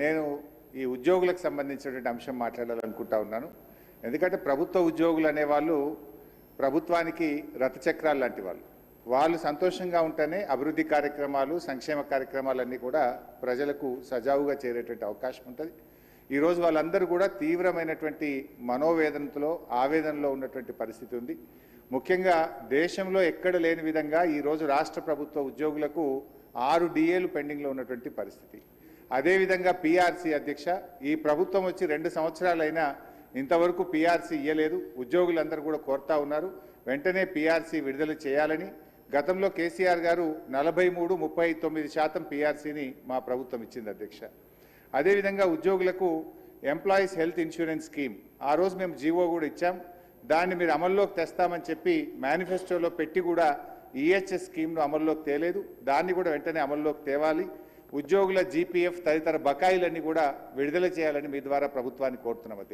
నేను ఈ ఉద్యోగులకు సంబంధించినటువంటి అంశం మాట్లాడాలనుకుంటా ఉన్నాను. ఎందుకంటే ప్రభుత్వ ఉద్యోగులు అనేవాళ్ళు ప్రభుత్వానికి రథచక్రాలు లాంటి వాళ్ళు సంతోషంగా ఉంటేనే అభివృద్ధి కార్యక్రమాలు, సంక్షేమ కార్యక్రమాలన్నీ కూడా ప్రజలకు సజావుగా చేరేటువంటి అవకాశం ఉంటుంది. ఈరోజు వాళ్ళందరూ కూడా తీవ్రమైనటువంటి మనోవేదనతో, ఆవేదనలో ఉన్నటువంటి పరిస్థితి ఉంది. ముఖ్యంగా దేశంలో ఎక్కడ లేని విధంగా ఈరోజు రాష్ట్ర ప్రభుత్వ ఉద్యోగులకు 6 డిఏలు పెండింగ్లో ఉన్నటువంటి పరిస్థితి. అదేవిధంగా పీఆర్సీ అధ్యక్ష, ఈ ప్రభుత్వం వచ్చి 2 సంవత్సరాలైనా ఇంతవరకు పీఆర్సీ ఇవ్వలేదు. ఉద్యోగులందరూ కూడా కోరుతా ఉన్నారు వెంటనే పీఆర్సీ విడుదల చేయాలని. గతంలో కేసీఆర్ గారు 43-39% పీఆర్సీని మా ప్రభుత్వం ఇచ్చింది అధ్యక్ష. అదేవిధంగా ఉద్యోగులకు ఎంప్లాయీస్ హెల్త్ ఇన్సూరెన్స్ స్కీమ్ ఆ రోజు మేము జీవో కూడా ఇచ్చాం. దాన్ని మీరు అమల్లోకి తెస్తామని చెప్పి మేనిఫెస్టోలో పెట్టి కూడా ఈహెచ్ఎస్ స్కీమ్ను అమల్లోకి తేలేదు. దాన్ని కూడా వెంటనే అమల్లోకి తేవాలి. ఉద్యోగుల జీపీఎఫ్ తదితర బకాయిలన్నీ కూడా విడుదల చేయాలని మీ ద్వారా ప్రభుత్వాన్ని కోరుతున్నాం అధ్యక్ష.